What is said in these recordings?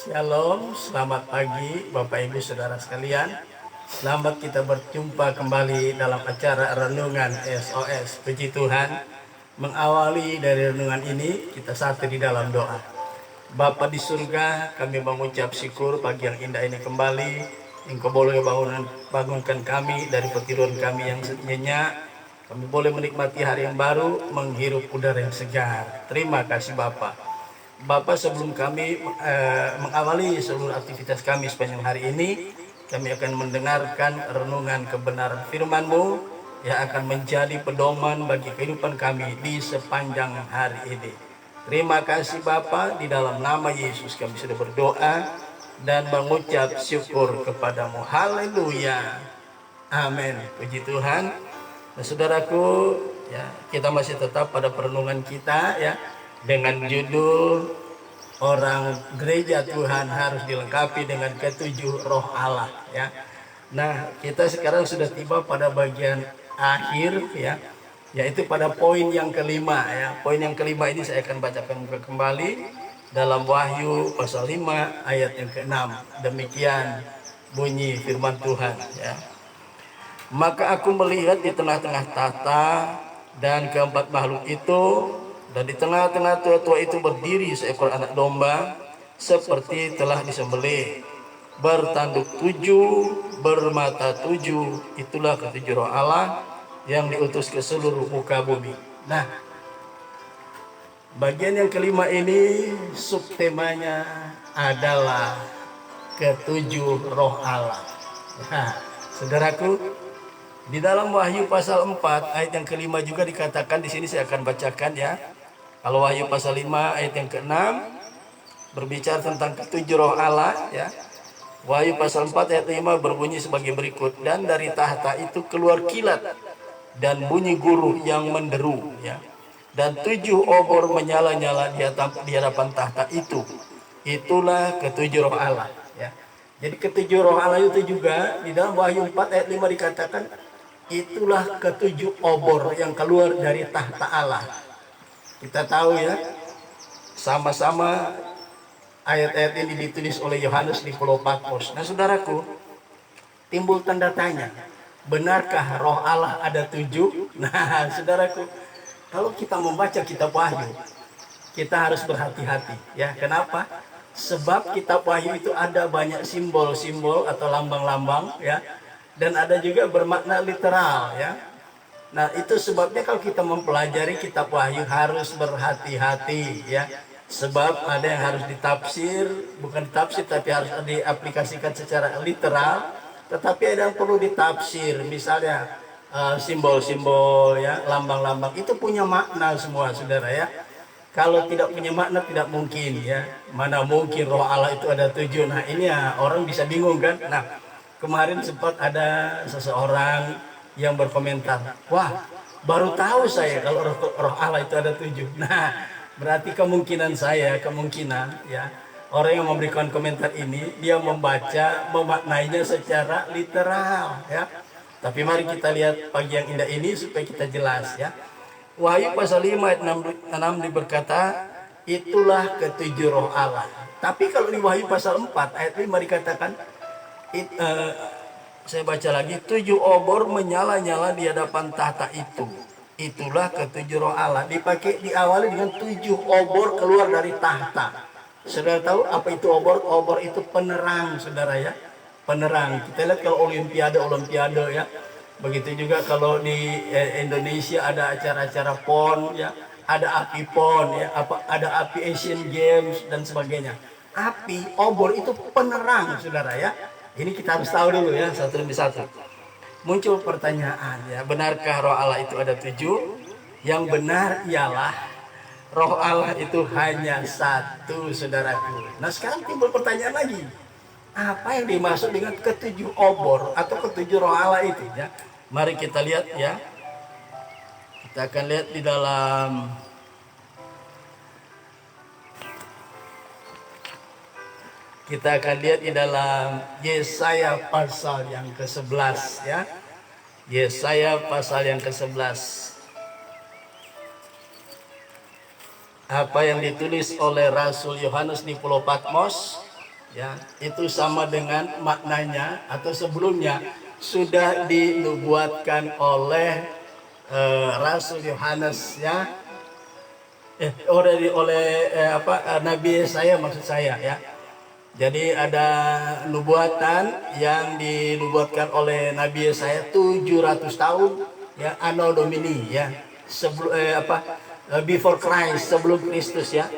Shalom, selamat pagi Bapak Ibu Saudara sekalian. Selamat kita berjumpa kembali dalam acara Renungan SOS. Puji Tuhan, mengawali dari renungan ini kita satu di dalam doa. Bapa di surga, kami mengucap syukur pagi yang indah ini kembali. Engkau boleh bangunkan kami dari petiduran kami yang nyenyak. Kami boleh menikmati hari yang baru, menghirup udara yang segar. Terima kasih Bapak. Bapak, sebelum kami mengawali seluruh aktivitas kami sepanjang hari ini, kami akan mendengarkan renungan kebenaran firman-Mu yang akan menjadi pedoman bagi kehidupan kami di sepanjang hari ini. Terima kasih Bapak, di dalam nama Yesus kami sudah berdoa dan mengucap syukur kepadamu. Haleluya. Amin. Puji Tuhan. Nah, saudaraku, ya, kita masih tetap pada perenungan kita ya dengan judul orang gereja Tuhan harus dilengkapi dengan ketujuh roh Allah ya. Nah, kita sekarang sudah tiba pada bagian akhir ya, yaitu pada poin yang kelima ya. Poin yang kelima ini saya akan bacakan kembali dalam Wahyu pasal 5 ayat yang ke-6. Demikian bunyi firman Tuhan ya. Maka aku melihat di tengah-tengah tahta dan keempat makhluk itu, dan di tengah-tengah tua-tua itu berdiri seekor anak domba seperti telah disembelih, bertanduk 7, bermata 7. Itulah ketujuh roh Allah yang diutus ke seluruh muka bumi. Nah, bagian yang kelima ini subtemanya adalah ketujuh roh Allah. Nah, saudaraku, di dalam Wahyu pasal 4 ayat yang kelima juga dikatakan, di sini saya akan bacakan ya. Kalau Wahyu pasal 5 ayat yang ke-6 berbicara tentang ketujuh roh Allah ya. Wahyu pasal 4 ayat 5 berbunyi sebagai berikut, dan dari tahta itu keluar kilat dan bunyi guruh yang menderu ya. Dan 7 obor menyala-nyala di hadapan tahta itu. Itulah ketujuh roh Allah ya. Jadi ketujuh roh Allah itu juga di dalam Wahyu 4 ayat 5 dikatakan, itulah ketujuh obor yang keluar dari tahta Allah. Kita tahu ya, sama-sama ayat-ayat ini ditulis oleh Yohanes di Pulau Patmos. Nah saudaraku, timbul tanda tanya, benarkah roh Allah ada 7? Nah saudaraku, kalau kita membaca kitab Wahyu, kita harus berhati-hati ya. Kenapa? Sebab kitab Wahyu itu ada banyak simbol-simbol atau lambang-lambang ya, dan ada juga bermakna literal ya. Nah, itu sebabnya kalau kita mempelajari kitab Wahyu harus berhati-hati ya. Sebab ada yang harus ditafsir, bukan ditafsir tapi harus diaplikasikan secara literal, tetapi ada yang perlu ditafsir. Misalnya simbol-simbol ya, lambang-lambang itu punya makna semua Saudara ya. Kalau tidak punya makna tidak mungkin ya. Mana mungkin roh Allah itu ada 7. Nah, ini ya orang bisa bingung kan. Nah, kemarin sempat ada seseorang yang berkomentar, wah baru tahu saya kalau roh Allah itu ada 7. Nah, berarti kemungkinan ya, orang yang memberikan komentar ini dia membaca, memaknainya secara literal ya. Tapi mari kita lihat pagi yang indah ini supaya kita jelas ya. Wahyu pasal 5 ayat 6 berkata, itulah ketujuh roh Allah. Tapi kalau di Wahyu pasal 4 ayat 5 dikatakan, saya baca lagi, 7 obor menyala-nyala di hadapan tahta itu. Itulah ketujuh roh Allah. Diawali dengan 7 obor keluar dari tahta. Saudara tahu apa itu obor? Obor itu penerang, saudara ya. Penerang. Kita lihat kalau olimpiade ya. Begitu juga kalau di Indonesia ada acara-acara PON ya. Ada api PON ya, ada api Asian Games dan sebagainya. Api, obor itu penerang, saudara ya. Ini kita harus tahu dulu ya, satu demi satu. Muncul pertanyaan ya, benarkah roh Allah itu ada 7? Yang benar ialah roh Allah itu hanya satu, saudaraku. Nah sekarang timbul pertanyaan lagi, apa yang dimaksud dengan ketujuh obor atau ketujuh roh Allah itu ya? Mari kita lihat ya. Kita akan lihat di dalam Yesaya pasal yang ke-11 ya. Yesaya pasal yang ke-11. Apa yang ditulis oleh Rasul Yohanes di Pulau Patmos ya, itu sama dengan maknanya atau sebelumnya sudah dinubuatkan oleh Rasul Yohanes, ya, Nabi saya, maksud saya, ya. Jadi ada nubuatan yang dinubuatkan oleh Nabi saya 700 tahun, ya, Anno Domini, ya, sebelum before Christ, sebelum Kristus, ya.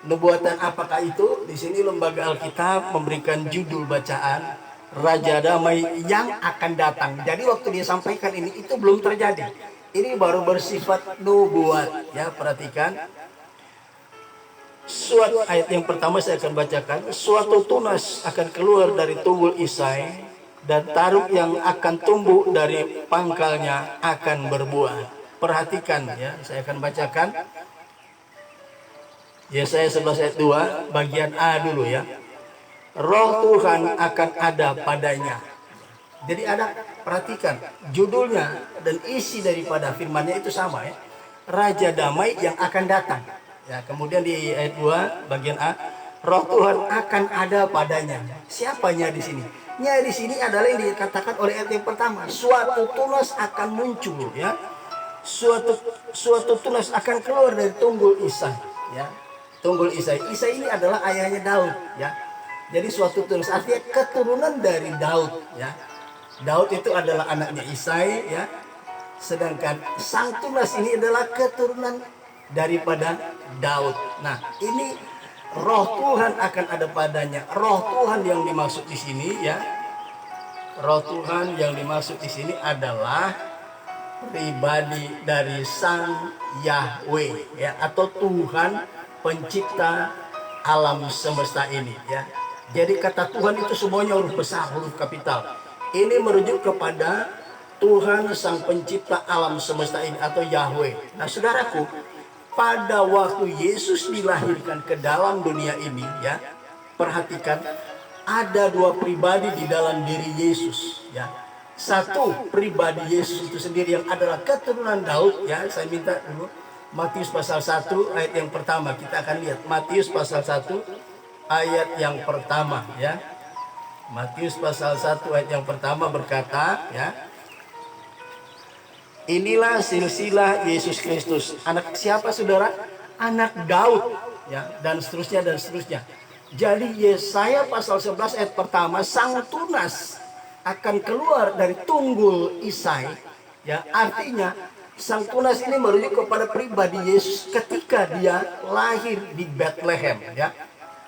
Nubuatan apakah itu? Di sini lembaga Alkitab memberikan judul bacaan Raja Damai yang akan datang. Jadi waktu dia sampaikan ini itu belum terjadi. Ini baru bersifat nubuat, ya, perhatikan. Suatu ayat yang pertama saya akan bacakan. Suatu tunas akan keluar dari tunggul Isai, dan taruk yang akan tumbuh dari pangkalnya akan berbuah. Perhatikan, ya, saya akan bacakan Yesaya 11 ayat 2 bagian A dulu, ya. Roh Tuhan akan ada padanya. Jadi ada, perhatikan judulnya dan isi daripada firmannya itu sama, ya. Raja Damai yang akan datang. Ya, kemudian di ayat 2 bagian A, Roh Tuhan akan ada padanya. Siapanya di sini? Ya, di sini adalah yang dikatakan oleh ayat yang pertama. Suatu tunas akan muncul, ya. Suatu tunas akan keluar dari tunggul Isai, ya. Tunggul Isai. Isai ini adalah ayahnya Daud, ya. Jadi suatu tunas artinya keturunan dari Daud, ya. Daud itu adalah anaknya Isai, ya. Sedangkan sang tunas ini adalah keturunan daripada Daud. Nah, ini Roh Tuhan akan ada padanya. Roh Tuhan yang dimaksud di sini, ya. Roh Tuhan yang dimaksud di sini adalah pribadi dari Sang Yahweh, ya, atau Tuhan pencipta alam semesta ini, ya. Jadi kata Tuhan itu semuanya huruf besar, huruf kapital. Ini merujuk kepada Tuhan sang pencipta alam semesta ini atau Yahweh. Nah, saudaraku, pada waktu Yesus dilahirkan ke dalam dunia ini, ya, perhatikan ada dua pribadi di dalam diri Yesus, ya. Satu, pribadi Yesus itu sendiri yang adalah keturunan Daud, ya. Saya minta dulu Matius pasal 1 ayat yang pertama, kita akan lihat Matius pasal 1 ayat yang pertama, ya. Matius pasal 1 ayat yang pertama berkata, ya, inilah silsilah Yesus Kristus. Anak siapa, saudara? Anak Daud, ya, dan seterusnya dan seterusnya. Jadi Yesaya pasal 11 ayat pertama, sang tunas akan keluar dari tunggul Isai, ya, artinya sang tunas ini merujuk kepada pribadi Yesus ketika dia lahir di Bethlehem, ya,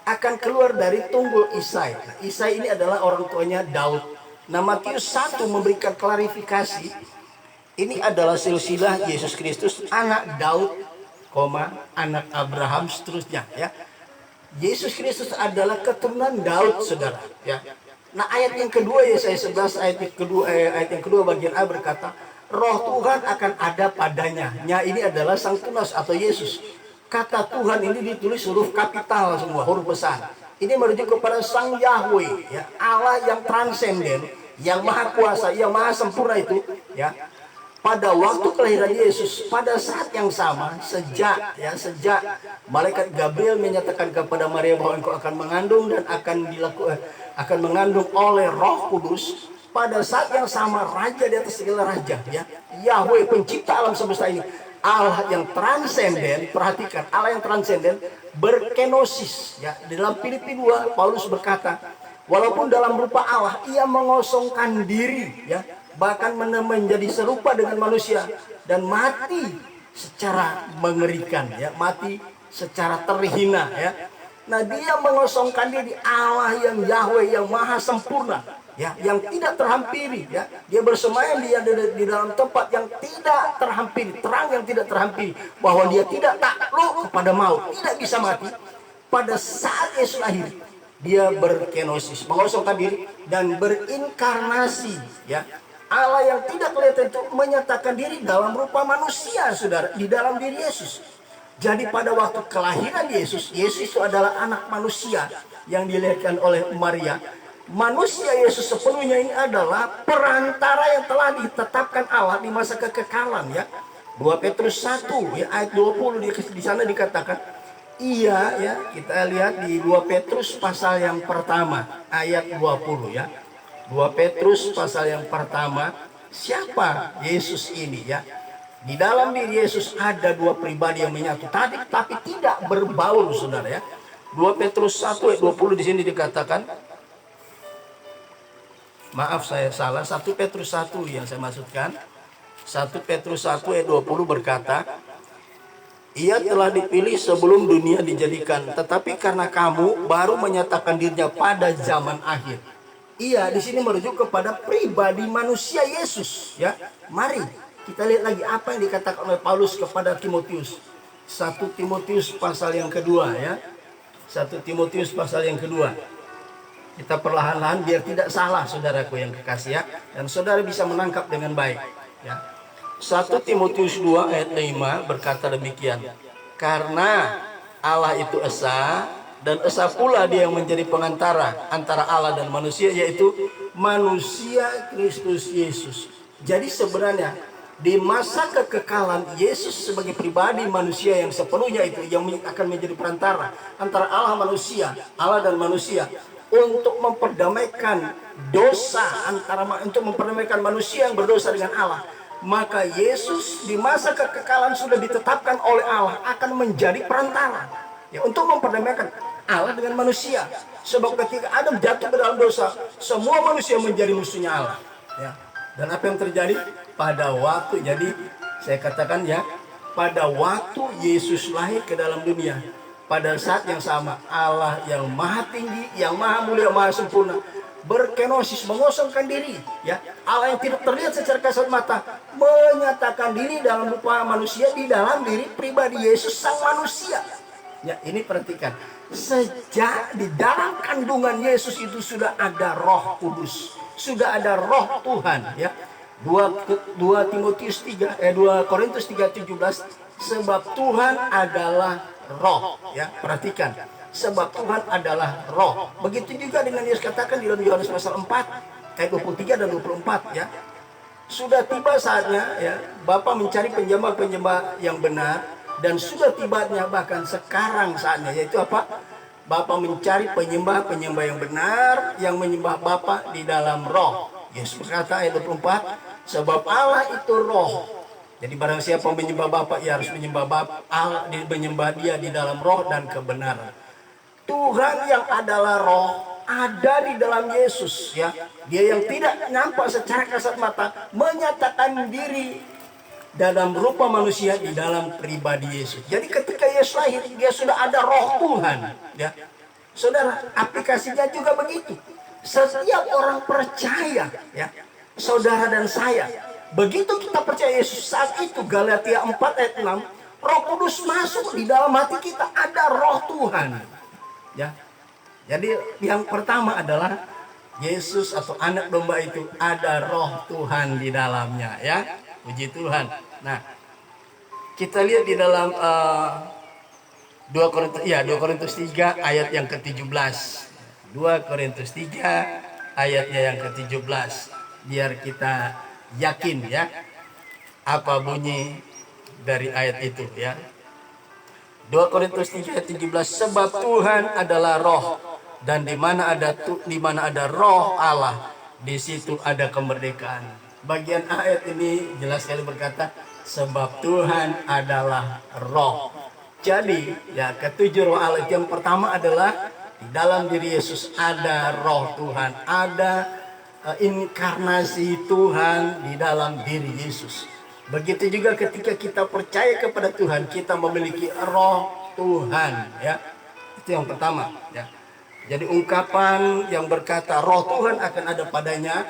akan keluar dari tunggul Isai. Nah, Isai ini adalah orang tuanya Daud. Nah, Matius 1 memberikan klarifikasi. Ini adalah silsilah Yesus Kristus, anak Daud, anak Abraham, seterusnya, ya. Yesus Kristus adalah keturunan Daud, saudara, ya. Nah, ayat yang kedua Yesaya 11 ayat yang kedua bagian A berkata, Roh Tuhan akan ada padanya. Nya ini adalah sang tunas atau Yesus. Kata Tuhan ini ditulis huruf kapital semua, huruf besar. Ini merujuk kepada Sang Yahweh, ya, Allah yang transenden, yang maha kuasa, yang maha sempurna itu, ya. Pada waktu kelahiran Yesus, pada saat yang sama, sejak malaikat Gabriel menyatakan kepada Maria bahwa engkau akan mengandung dan akan mengandung oleh Roh Kudus. Pada saat yang sama, Raja di atas segala raja, ya, Yahweh pencipta alam semesta ini, Allah yang transenden, perhatikan, Allah yang transenden berkenosis, ya. Di dalam Filipi 2 Paulus berkata, walaupun dalam rupa Allah ia mengosongkan diri, ya, bahkan menjadi serupa dengan manusia dan mati secara mengerikan, ya, mati secara terhina, ya. Nah, dia mengosongkan diri, Allah yang Yahweh yang maha sempurna, ya, yang tidak terhampiri, ya. Dia bersemayam di dalam tempat yang tidak terhampiri, terang yang tidak terhampiri, bahwa dia tidak takluk kepada maut, tidak bisa mati. Pada saat Yesus lahir, dia berkenosis, mengosongkan diri dan berinkarnasi, ya. Allah yang tidak kelihatan itu menyatakan diri dalam rupa manusia, saudara, di dalam diri Yesus. Jadi pada waktu kelahiran Yesus, Yesus itu adalah anak manusia yang dilahirkan oleh Maria. Manusia Yesus sepenuhnya ini adalah perantara yang telah ditetapkan Allah di masa kekekalan, ya. 2 Petrus 1 ya, ayat 20 di sana dikatakan, Iya ya, kita lihat di 2 Petrus pasal yang pertama ayat 20 ya. 2 Petrus pasal yang pertama, siapa Yesus ini ya? Di dalam diri Yesus ada dua pribadi yang menyatu tadi, tapi tidak berbaur, saudara ya. 2 Petrus 1 ayat 20 di sini dikatakan, maaf saya salah, 1 Petrus 1 yang saya maksudkan. 1 Petrus 1 ayat 20 berkata, ia telah dipilih sebelum dunia dijadikan, tetapi karena kamu baru menyatakan dirinya pada zaman akhir. Iya, di sini merujuk kepada pribadi manusia Yesus, ya. Mari kita lihat lagi apa yang dikatakan oleh Paulus kepada Timotius. 1 Timotius pasal yang kedua ya. 1 Timotius pasal yang kedua. Kita perlahan-lahan biar tidak salah, saudaraku yang kekasih ya, dan saudara bisa menangkap dengan baik, ya. 1 Timotius 2 ayat 5 berkata demikian. Karena Allah itu esa, dan esa pula dia yang menjadi pengantara antara Allah dan manusia, yaitu manusia Kristus Yesus. Jadi sebenarnya di masa kekekalan Yesus sebagai pribadi manusia yang sepenuhnya itu yang akan menjadi perantara antara Allah dan manusia untuk memperdamaikan dosa untuk memperdamaikan manusia yang berdosa dengan Allah. Maka Yesus di masa kekekalan sudah ditetapkan oleh Allah akan menjadi perantara ya, untuk memperdamaikan Allah dengan manusia. Sebab ketika Adam jatuh ke dalam dosa, semua manusia menjadi musuhnya Allah ya. Dan apa yang terjadi pada waktu, jadi saya katakan ya, pada waktu Yesus lahir ke dalam dunia, pada saat yang sama Allah yang maha tinggi, yang maha mulia, maha sempurna berkenosis, mengosongkan diri ya. Allah yang tidak terlihat secara kasat mata menyatakan diri dalam rupa manusia di dalam diri pribadi Yesus sang manusia ya. Ini perhatikan, sejak di dalam kandungan Yesus itu sudah ada Roh Kudus, sudah ada Roh Tuhan ya. 2 Korintus 3:17, sebab Tuhan adalah Roh ya. Perhatikan, sebab Tuhan adalah Roh. Begitu juga dengan Yesus katakan di dalam Yohanes pasal 4 ayat 23 dan 24 ya. Sudah tiba saatnya ya, Bapa mencari penyembah-penyembah yang benar, dan sudah tibanya bahkan sekarang saatnya, yaitu apa? Bapa mencari penyembah-penyembah yang benar, yang menyembah Bapa di dalam roh. Yesus berkata ayat 24, sebab Allah itu roh. Jadi barang siapa menyembah Bapa, ia harus menyembah Bapa, Allah, menyembah Dia di dalam roh dan kebenaran. Tuhan yang adalah roh ada di dalam Yesus ya. Dia yang tidak nampak secara kasat mata menyatakan diri dalam rupa manusia di dalam pribadi Yesus. Jadi ketika Yesus lahir, dia sudah ada Roh Tuhan ya. Saudara, aplikasinya juga begitu. Setiap orang percaya ya, saudara dan saya, begitu kita percaya Yesus, saat itu Galatia 4 ayat 6, Roh Kudus masuk di dalam hati kita, ada Roh Tuhan ya. Jadi yang pertama adalah Yesus atau anak domba itu ada Roh Tuhan di dalamnya ya. Puji Tuhan. Nah, kita lihat di dalam 2 Korintus 3 ayat yang ke-17. 2 Korintus 3 ayatnya yang ke-17. Biar kita yakin ya apa bunyi dari ayat itu ya. 2 Korintus 3 ayat 17, sebab Tuhan adalah roh, dan di mana ada roh Allah, di situ ada kemerdekaan. Bagian ayat ini jelas sekali berkata, sebab Tuhan adalah roh. Jadi ya, ketujuh roh Allah yang pertama adalah di dalam diri Yesus ada roh Tuhan, ada inkarnasi Tuhan di dalam diri Yesus. Begitu juga ketika kita percaya kepada Tuhan, kita memiliki roh Tuhan ya. Itu yang pertama ya. Jadi ungkapan yang berkata roh Tuhan akan ada padanya,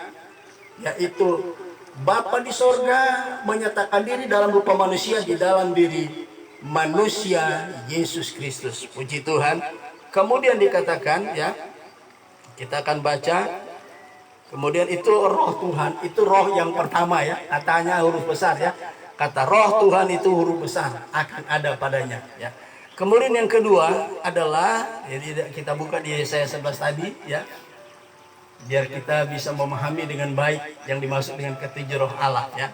yaitu Bapa di sorga menyatakan diri dalam rupa manusia di dalam diri manusia Yesus Kristus. Puji Tuhan. Kemudian dikatakan ya, kita akan baca. Kemudian itu roh Tuhan, itu roh yang pertama ya, katanya huruf besar ya. Kata roh Tuhan itu huruf besar, akan ada padanya ya. Kemudian yang kedua adalah, jadi kita buka di Yesaya 11 tadi ya, biar kita bisa memahami dengan baik yang dimaksud dengan ketujuh roh Allah ya.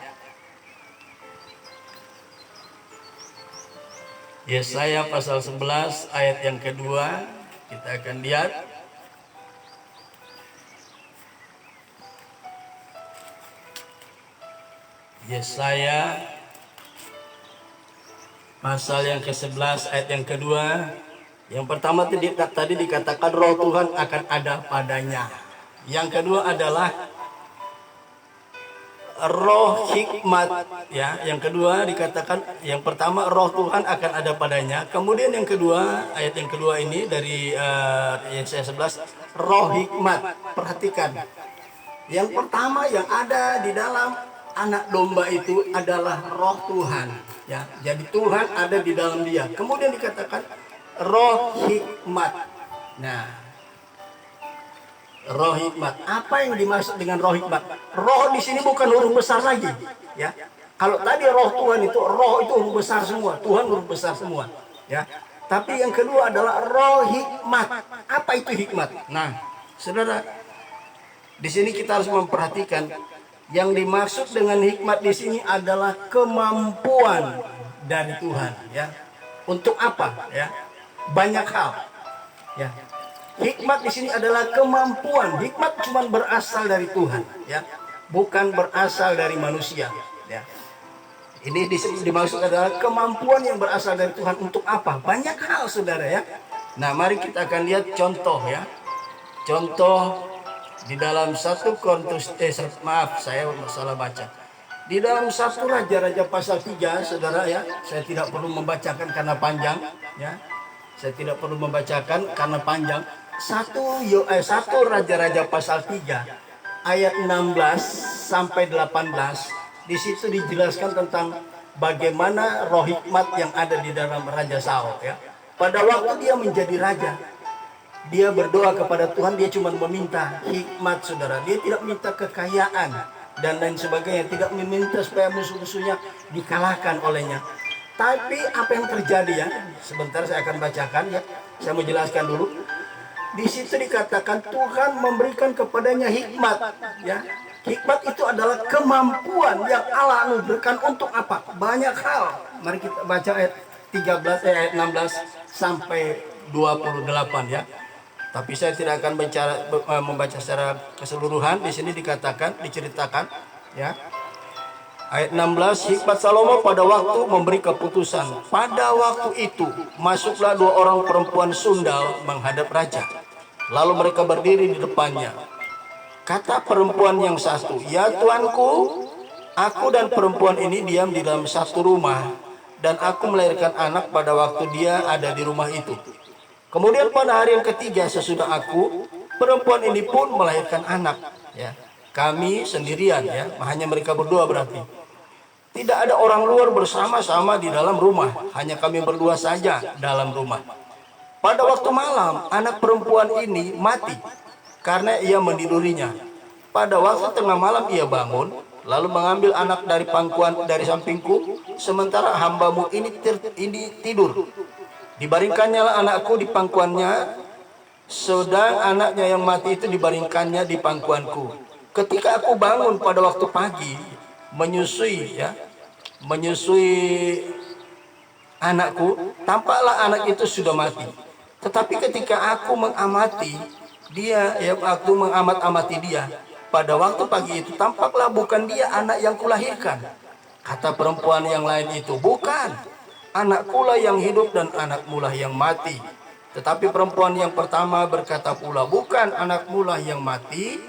Yesaya pasal 11 ayat yang kedua, kita akan lihat. Yesaya pasal yang ke-11 ayat yang kedua. Yang pertama tadi dikatakan roh Tuhan akan ada padanya. Yang kedua adalah roh hikmat, ya. Yang kedua dikatakan, yang pertama roh Tuhan akan ada padanya. Kemudian yang kedua, ayat yang kedua ini dari Yesaya 11, roh hikmat. Perhatikan. Yang pertama yang ada di dalam anak domba itu adalah roh Tuhan, ya. Jadi Tuhan ada di dalam dia. Kemudian dikatakan roh hikmat. Nah, roh hikmat. Apa yang dimaksud dengan roh hikmat? Roh di sini bukan huruf besar lagi, ya. Kalau tadi roh Tuhan itu, roh itu huruf besar semua, Tuhan huruf besar semua, ya. Tapi yang kedua adalah roh hikmat. Apa itu hikmat? Nah, saudara, di sini kita harus memperhatikan yang dimaksud dengan hikmat di sini adalah kemampuan dari Tuhan, ya. Untuk apa, ya? Banyak hal, ya. Hikmat di sini adalah kemampuan. Hikmat cuma berasal dari Tuhan, ya, bukan berasal dari manusia, ya. Ini dimaksud adalah kemampuan yang berasal dari Tuhan. Untuk apa? Banyak hal, saudara, ya. Nah, mari kita akan lihat contoh, ya. Contoh di dalam 1 Korintus, maaf, saya salah baca. Di dalam 1 Raja-Raja pasal 3, saudara, ya. Saya tidak perlu membacakan karena panjang, ya. Saya tidak perlu membacakan karena panjang. 1 Raja-Raja pasal 3 ayat 16 sampai 18. Di situ dijelaskan tentang bagaimana roh hikmat yang ada di dalam Raja Saul, ya. Pada waktu dia menjadi raja, dia berdoa kepada Tuhan, dia cuma meminta hikmat, saudara. Dia tidak minta kekayaan dan lain sebagainya, tidak meminta supaya musuh-musuhnya dikalahkan olehnya. Tapi apa yang terjadi, ya? Sebentar saya akan bacakan, ya. Saya mau jelaskan dulu. Di situ dikatakan Tuhan memberikan kepadanya hikmat, ya. Hikmat itu adalah kemampuan yang Allah anugerahkan untuk apa? Banyak hal. Mari kita baca ayat 13, ayat 16 sampai 28, ya. Tapi saya tidak akan membaca secara keseluruhan. Di sini diceritakan, ya. Ayat 16, hikmat Salomo pada waktu memberi keputusan. Pada waktu itu masuklah 2 orang perempuan sundal menghadap raja. Lalu mereka berdiri di depannya. Kata perempuan yang satu, "Ya tuanku, aku dan perempuan ini diam di dalam satu rumah, dan aku melahirkan anak pada waktu dia ada di rumah itu. Kemudian pada hari yang ketiga sesudah aku, perempuan ini pun melahirkan anak." Ya, kami sendirian, ya, hanya mereka berdua berarti. Tidak ada orang luar bersama-sama di dalam rumah, hanya kami berdua saja dalam rumah. Pada waktu malam, anak perempuan ini mati karena ia menidurinya. Pada waktu tengah malam ia bangun, lalu mengambil anak dari sampingku, sementara hambamu ini tidur. Dibaringkannya anakku di pangkuannya, sedang anaknya yang mati itu dibaringkannya di pangkuanku. Ketika aku bangun pada waktu pagi, menyusui anakku, tampaklah anak itu sudah mati. Tetapi ketika aku mengamati dia, aku mengamat-amati dia, pada waktu pagi itu tampaklah bukan dia anak yang kulahirkan. Kata perempuan yang lain itu, "Bukan, anakkulah yang hidup dan anakmulah yang mati." Tetapi perempuan yang pertama berkata pula, "Bukan, anakmulah yang mati,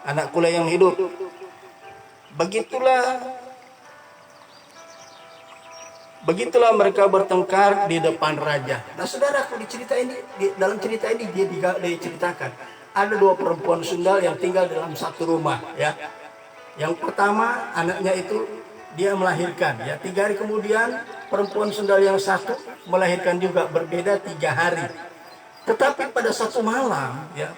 anakkulah yang hidup." Begitulah mereka bertengkar di depan raja. Nah, saudaraku, dalam cerita ini dia diceritakan ada 2 perempuan sundal yang tinggal dalam satu rumah, ya. Yang pertama anaknya itu dia melahirkan, ya. 3 hari kemudian perempuan sundal yang satu melahirkan juga, berbeda 3 hari. Tetapi pada satu malam, ya,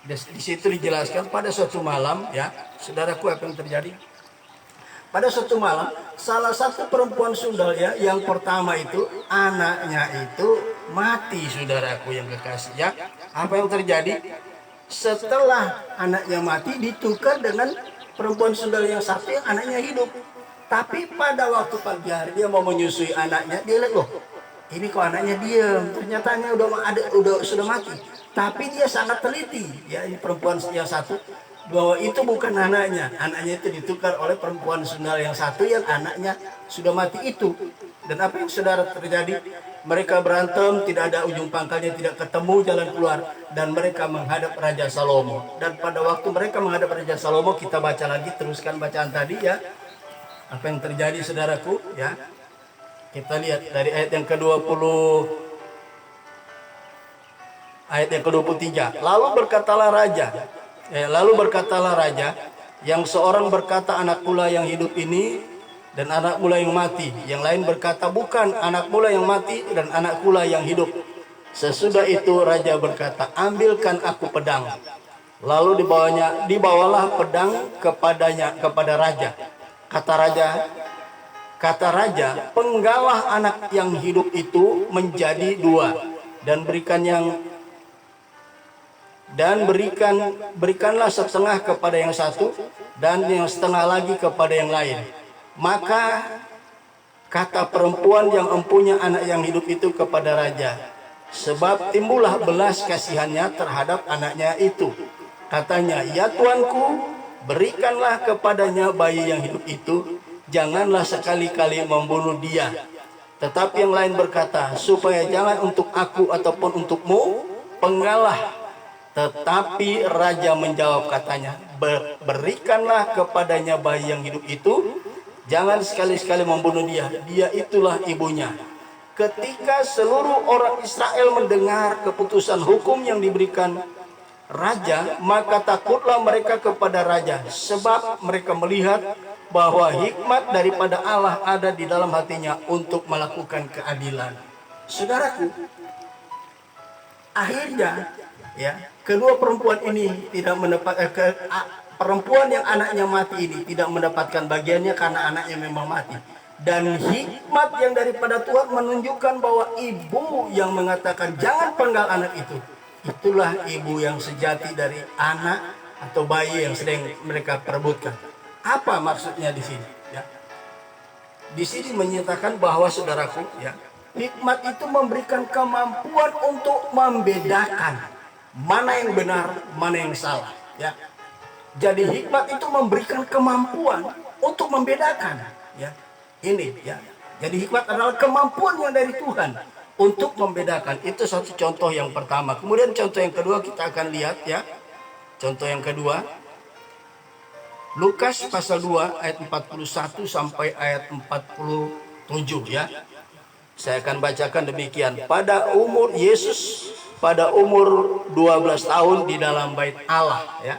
di situ dijelaskan pada suatu malam, ya, saudaraku, apa yang terjadi? Pada suatu malam, salah satu perempuan sundal, ya, yang pertama itu anaknya itu mati, saudaraku yang kekasih, ya. Apa yang terjadi? Setelah anaknya mati ditukar dengan perempuan sundal yang satu yang anaknya hidup. Tapi pada waktu pagi hari dia mau menyusui anaknya, dia lihat loh, ini kok anaknya diam, ternyata sudah mati. Tapi dia sangat teliti, ya ini perempuan yang satu, bahwa itu bukan anaknya itu ditukar oleh perempuan Sundal yang satu yang anaknya sudah mati itu. Dan apa yang saudara terjadi? Mereka berantem, tidak ada ujung pangkalnya, tidak ketemu jalan keluar, dan mereka menghadap Raja Salomo. Dan pada waktu mereka menghadap Raja Salomo, kita baca lagi, teruskan bacaan tadi ya. Apa yang terjadi saudaraku ya? Kita lihat dari ayat yang ke-20, ayat yang ke-23. Lalu berkatalah raja, yang seorang berkata anak mula yang hidup ini dan anak mula yang mati. Yang lain berkata bukan, anak mula yang mati dan anak mula yang hidup. Sesudah itu raja berkata, ambilkan aku pedang. Lalu dibawalah pedang kepada raja. Kata raja, penggalah anak yang hidup itu menjadi dua, dan berikanlah setengah kepada yang satu dan yang setengah lagi kepada yang lain. Maka kata perempuan yang empunya anak yang hidup itu kepada raja, sebab timbullah belas kasihannya terhadap anaknya itu. Katanya, ya tuanku, berikanlah kepadanya bayi yang hidup itu, janganlah sekali-kali membunuh dia. Tetapi yang lain berkata, supaya jangan untuk aku ataupun untukmu penggalah. Tetapi raja menjawab katanya, berikanlah kepadanya bayi yang hidup itu, jangan sekali-sekali membunuh dia, dia itulah ibunya. Ketika seluruh orang Israel mendengar keputusan hukum yang diberikan raja, maka takutlah mereka kepada raja, sebab mereka melihat bahwa hikmat daripada Allah ada di dalam hatinya untuk melakukan keadilan. Saudaraku, akhirnya ya, kedua perempuan ini tidak perempuan yang anaknya mati ini tidak mendapatkan bagiannya karena anaknya memang mati. Dan hikmat yang daripada Tuhan menunjukkan bahwa ibu yang mengatakan jangan penggal anak itu, itulah ibu yang sejati dari anak atau bayi yang sedang mereka perebutkan. Apa maksudnya di sini? Ya. Di sini menyatakan bahwa saudaraku, ya, hikmat itu memberikan kemampuan untuk membedakan mana yang benar, mana yang salah. Ya. Jadi hikmat itu memberikan kemampuan untuk membedakan. Ya. Ini, ya. Jadi hikmat adalah kemampuan yang dari Tuhan untuk membedakan. Itu satu contoh yang pertama. Kemudian contoh yang kedua kita akan lihat, ya. Contoh yang kedua, Lukas pasal 2 ayat 41 sampai ayat 47, ya. Saya akan bacakan demikian. Yesus pada umur 12 tahun di dalam bait Allah, ya.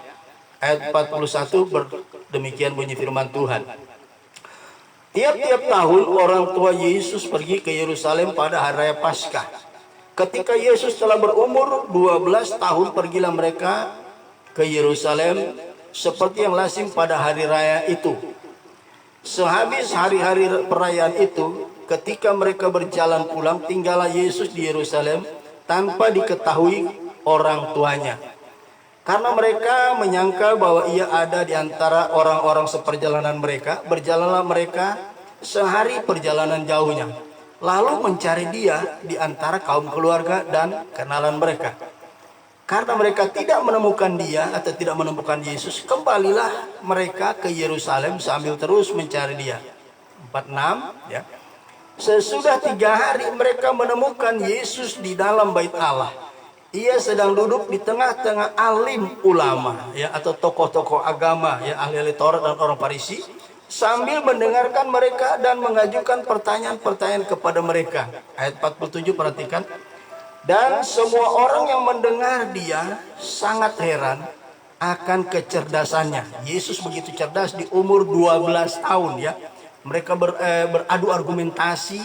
Ayat 41 demikian bunyi firman Tuhan. Tiap-tiap tahun orang tua Yesus pergi ke Yerusalem pada hari raya Paskah. Ketika Yesus telah berumur 12 tahun, pergilah mereka ke Yerusalem seperti yang lazim pada hari raya itu. Sehabis hari-hari perayaan itu, ketika mereka berjalan pulang, tinggallah Yesus di Yerusalem tanpa diketahui orang tuanya. Karena mereka menyangka bahwa ia ada di antara orang-orang seperjalanan mereka, berjalanlah mereka sehari perjalanan jauhnya, lalu mencari dia di antara kaum keluarga dan kenalan mereka. Karena mereka tidak menemukan dia atau tidak menemukan Yesus, kembalilah mereka ke Yerusalem sambil terus mencari dia. 46, ya. Sesudah 3 hari mereka menemukan Yesus di dalam bait Allah. Ia sedang duduk di tengah-tengah alim ulama, ya, atau tokoh-tokoh agama, ya, ahli-ahli Taurat dan orang Farisi, sambil mendengarkan mereka dan mengajukan pertanyaan-pertanyaan kepada mereka. Ayat 47, perhatikan. Dan semua orang yang mendengar dia sangat heran akan kecerdasannya. Yesus begitu cerdas di umur 12 tahun, ya. Mereka beradu argumentasi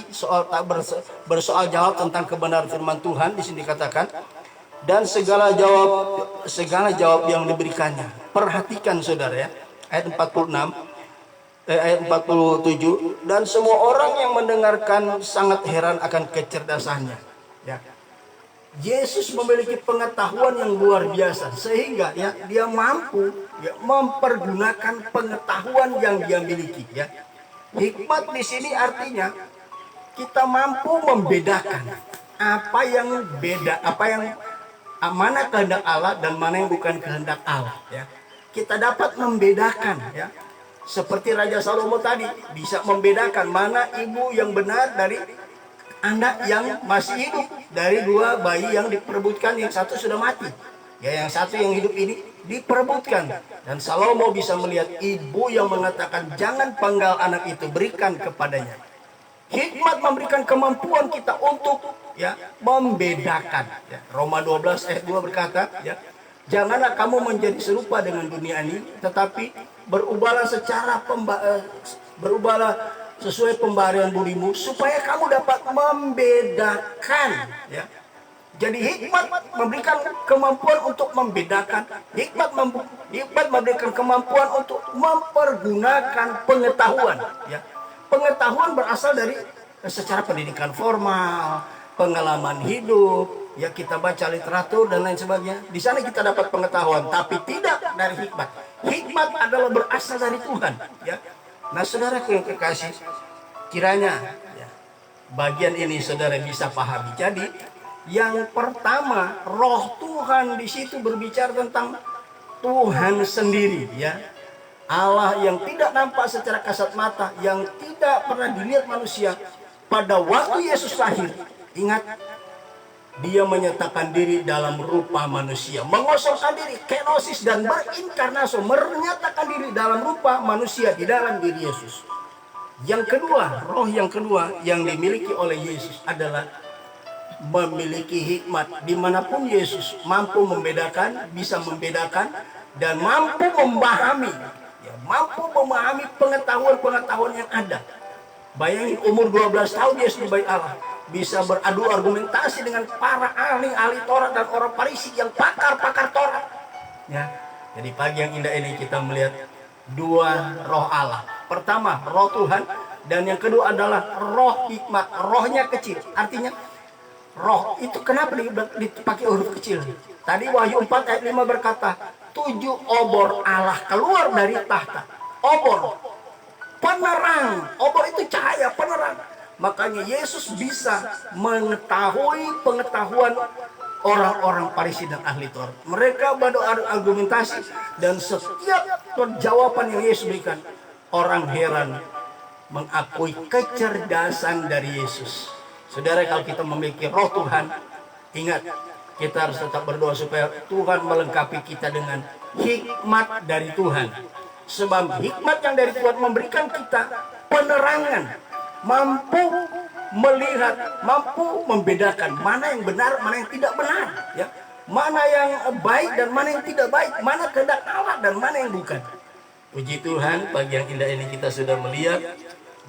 bersoal jawab tentang kebenaran firman Tuhan. Di sini dikatakan, dan segala jawab yang diberikannya. Perhatikan saudara, ya, ayat 46, ayat 47, dan semua orang yang mendengarkan sangat heran akan kecerdasannya, ya. Yesus memiliki pengetahuan yang luar biasa sehingga, ya, dia mampu, ya, mempergunakan pengetahuan yang dia miliki, ya. Hikmat di sini artinya kita mampu membedakan apa yang beda, apa yang mana kehendak Allah dan mana yang bukan kehendak Allah, ya. Kita dapat membedakan, ya. Seperti Raja Salomo tadi bisa membedakan mana ibu yang benar dari anak yang masih hidup, dari dua bayi yang diperebutkan, yang satu sudah mati. Ya, yang satu yang hidup ini diperebutkan. Dan Salomo bisa melihat ibu yang mengatakan jangan penggal anak itu, berikan kepadanya. Hikmat memberikan kemampuan kita untuk, ya, membedakan, ya. Roma 12 ayat 2 berkata, ya, janganlah kamu menjadi serupa dengan dunia ini, tetapi berubahlah berubahlah sesuai pembaharuan budimu, supaya kamu dapat membedakan, ya. Jadi hikmat memberikan kemampuan untuk membedakan, hikmat memberikan kemampuan untuk mempergunakan pengetahuan, ya. Pengetahuan berasal dari secara pendidikan formal, pengalaman hidup, ya, kita baca literatur dan lain sebagainya. Di sana kita dapat pengetahuan, tapi tidak dari hikmat. Hikmat adalah berasal dari Tuhan, ya. Nah, saudaraku yang kekasih, kiranya, ya, bagian ini saudara bisa pahami. Jadi, yang pertama, Roh Tuhan di situ berbicara tentang Tuhan sendiri, ya. Allah yang tidak nampak secara kasat mata, yang tidak pernah dilihat manusia. Pada waktu Yesus lahir, ingat, dia menyatakan diri dalam rupa manusia, mengosongkan diri, kenosis, dan berinkarnasi, menyatakan diri dalam rupa manusia di dalam diri Yesus. Yang kedua, roh yang kedua yang dimiliki oleh Yesus adalah memiliki hikmat. Dimanapun Yesus mampu membedakan, bisa membedakan, dan mampu memahami, ya, mampu memahami pengetahuan-pengetahuan yang ada. Bayangin, umur 12 tahun Yesus di bait Allah, bisa beradu argumentasi dengan para ahli Taurat dan orang Farisi yang pakar-pakar Taurat, ya. Jadi pagi yang indah ini kita melihat dua roh Allah. Pertama, roh Tuhan, dan yang kedua adalah roh hikmat. Rohnya kecil, artinya roh itu kenapa dipakai huruf kecil? Tadi Wahyu 4 ayat 5 berkata, 7 obor Allah keluar dari tahta. Obor, penerang. Obor itu cahaya, penerang. Makanya Yesus bisa mengetahui pengetahuan orang-orang Farisi dan ahli Taurat. Mereka berargumentasi, dan setiap jawaban yang Yesus berikan, orang heran mengakui kecerdasan dari Yesus. Saudara, kalau kita memiliki roh Tuhan, ingat, kita harus tetap berdoa supaya Tuhan melengkapi kita dengan hikmat dari Tuhan. Sebab hikmat yang dari Tuhan memberikan kita penerangan, mampu melihat, mampu membedakan mana yang benar, mana yang tidak benar, ya. Mana yang baik dan mana yang tidak baik, mana kehendak Allah dan mana yang bukan. Puji Tuhan, pagi yang indah ini kita sudah melihat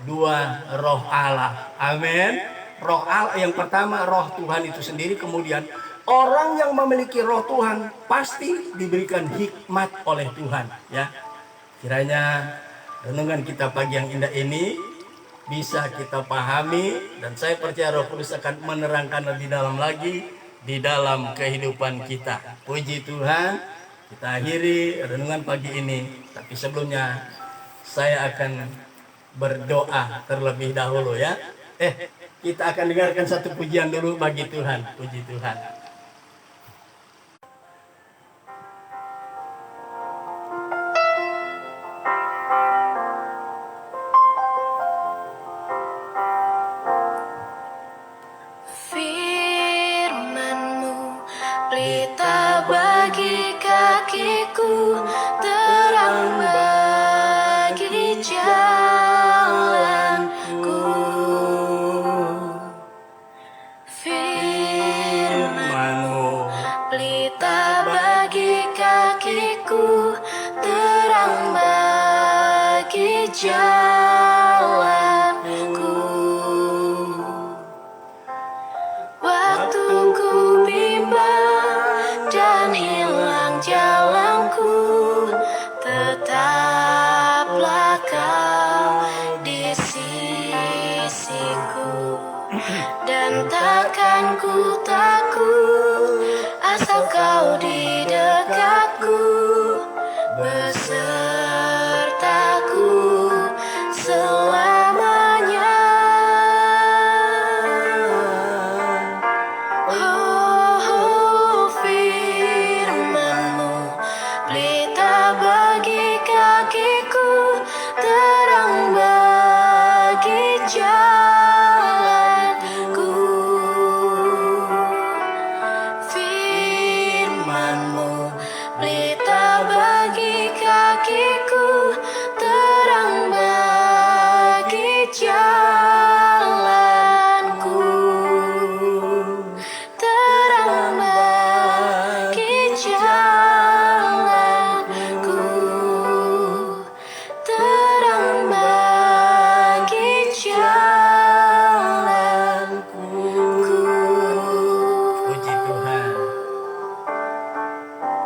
dua roh Allah. Amin. Roh Allah yang pertama, roh Tuhan itu sendiri. Kemudian orang yang memiliki roh Tuhan pasti diberikan hikmat oleh Tuhan, ya. Kiranya renungan kita pagi yang indah ini bisa kita pahami, dan saya percaya Roh Kudus akan menerangkan lebih dalam lagi di dalam kehidupan kita. Puji Tuhan. Kita akhiri renungan pagi ini, tapi sebelumnya saya akan berdoa terlebih dahulu, ya. Kita akan dengarkan satu pujian dulu bagi Tuhan. Puji Tuhan. Firman-Mu pelita bagi kakiku, terang bagi jalanku. Firman-Mu pelita bagi kakiku, terang bagi jalanku. Waktuku bimbang dan hilang jalanku, tetaplah Kau di sisiku, dan takkan ku takut asal Kau di dekatku, besertaku selalu.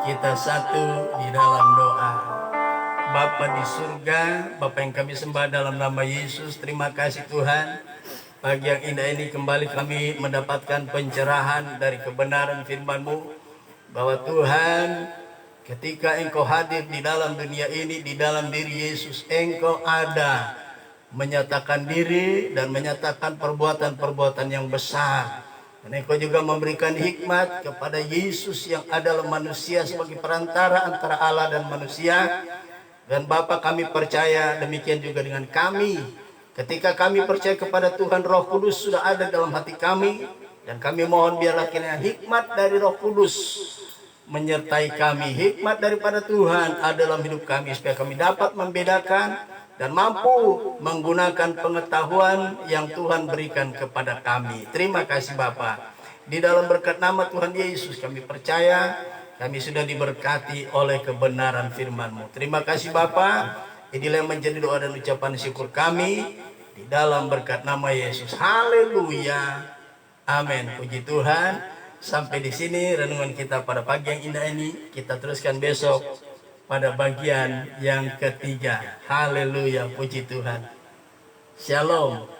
Kita satu di dalam doa. Bapa di surga, Bapa yang kami sembah dalam nama Yesus, terima kasih Tuhan. Pagi yang indah ini kembali kami mendapatkan pencerahan dari kebenaran firman-Mu, bahwa Tuhan, ketika Engkau hadir di dalam dunia ini, di dalam diri Yesus, Engkau ada menyatakan diri dan menyatakan perbuatan-perbuatan yang besar. Dan Engkau juga memberikan hikmat kepada Yesus yang adalah manusia sebagai perantara antara Allah dan manusia. Dan Bapa, kami percaya demikian juga dengan kami. Ketika kami percaya kepada Tuhan, Roh Kudus sudah ada dalam hati kami. Dan kami mohon biarlah kiranya hikmat dari Roh Kudus menyertai kami. Hikmat daripada Tuhan ada dalam hidup kami, supaya kami dapat membedakan dan mampu menggunakan pengetahuan yang Tuhan berikan kepada kami. Terima kasih Bapa. Di dalam berkat nama Tuhan Yesus kami percaya kami sudah diberkati oleh kebenaran firman-Mu. Terima kasih Bapa. Inilah yang menjadi doa dan ucapan syukur kami di dalam berkat nama Yesus. Haleluya. Amin. Puji Tuhan. Sampai di sini renungan kita pada pagi yang indah ini. Kita teruskan besok pada bagian yang ketiga. Haleluya, puji Tuhan. Shalom.